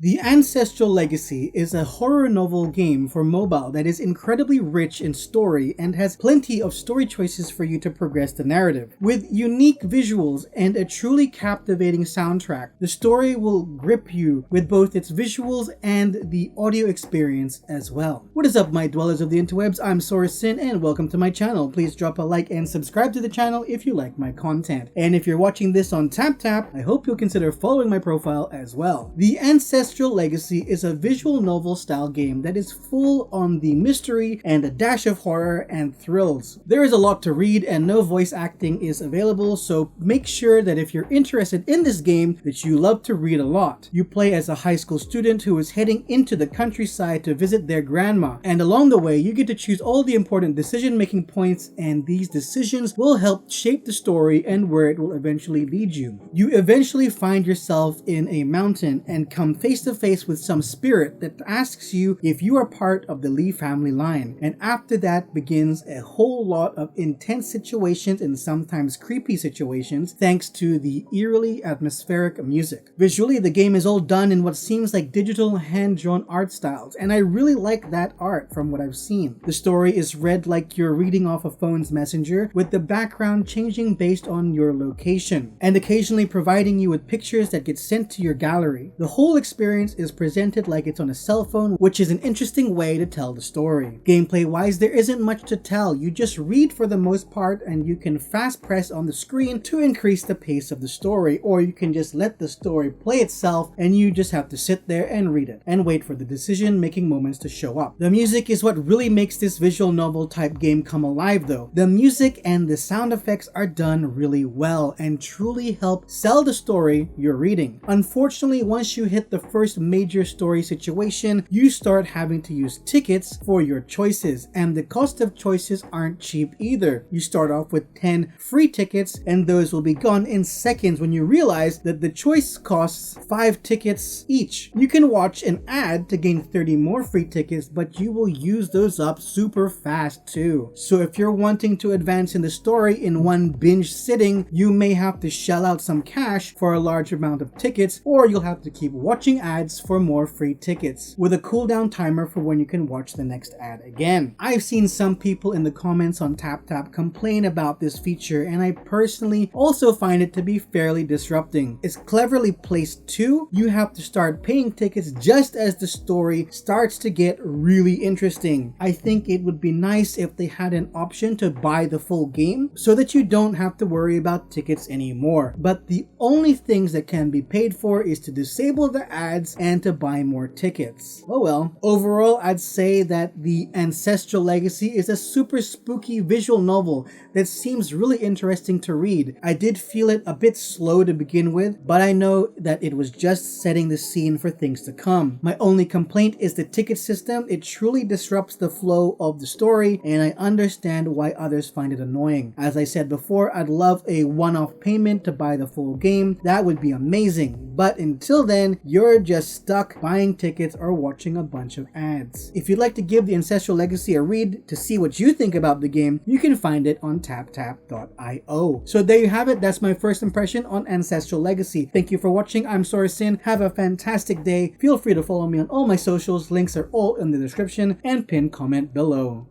The Ancestral Legacy is a horror novel game for mobile that is incredibly rich in story and has plenty of story choices for you to progress the narrative. With unique visuals and a truly captivating soundtrack, the story will grip you with both its visuals and the audio experience as well. What is up, my dwellers of the interwebs? I'm Sorasyn and welcome to my channel. Please drop a like and subscribe to the channel if you like my content. And if you're watching this on TapTap, I hope you'll consider following my profile as well. The Ancestral Legacy is a visual novel style game that is full on the mystery and a dash of horror and thrills. There is a lot to read and no voice acting is available, so make sure that if you're interested in this game that you love to read a lot. You play as a high school student who is heading into the countryside to visit their grandma, and along the way you get to choose all the important decision making points, and these decisions will help shape the story and where it will eventually lead you. You eventually find yourself in a mountain and come face to face with some spirit that asks you if you are part of the Lee family line, and after that begins a whole lot of intense situations and sometimes creepy situations thanks to the eerily atmospheric music. Visually, the game is all done in what seems like digital hand-drawn art styles, and I really like that art from what I've seen. The story is read like you're reading off a phone's messenger, with the background changing based on your location and occasionally providing you with pictures that get sent to your gallery. The whole experience is presented like it's on a cell phone, which is an interesting way to tell the story. Gameplay wise, there isn't much to tell. You just read for the most part, and you can fast press on the screen to increase the pace of the story, or you can just let the story play itself and you just have to sit there and read it and wait for the decision making moments to show up. The music is what really makes this visual novel type game come alive though. The music and the sound effects are done really well and truly help sell the story you're reading. Unfortunately, once you hit the first major story situation, you start having to use tickets for your choices, and the cost of choices aren't cheap either. You start off with 10 free tickets, and those will be gone in seconds when you realize that the choice costs 5 tickets each. You can watch an ad to gain 30 more free tickets, but you will use those up super fast too. So if you're wanting to advance in the story in one binge sitting, you may have to shell out some cash for a large amount of tickets, or you'll have to keep watching ads for more free tickets, with a cooldown timer for when you can watch the next ad again. I've seen some people in the comments on TapTap complain about this feature, and I personally also find it to be fairly disrupting. It's cleverly placed too. You have to start paying tickets just as the story starts to get really interesting. I think it would be nice if they had an option to buy the full game so that you don't have to worry about tickets anymore. But the only things that can be paid for is to disable the ads and to buy more tickets. Oh well. Overall, I'd say that the Ancestral Legacy is a super spooky visual novel that seems really interesting to read. I did feel it a bit slow to begin with, but I know that it was just setting the scene for things to come. My only complaint is the ticket system. It truly disrupts the flow of the story, and I understand why others find it annoying. As I said before, I'd love a one-off payment to buy the full game. That would be amazing. But until then, you're just stuck buying tickets or watching a bunch of ads. If you'd like to give the Ancestral Legacy a read to see what you think about the game, you can find it on taptap.io. So there you have it. That's my first impression on Ancestral Legacy. Thank you for watching. I'm Sorasyn. Have a fantastic day. Feel free to follow me on all my socials. Links are all in the description and pinned comment below.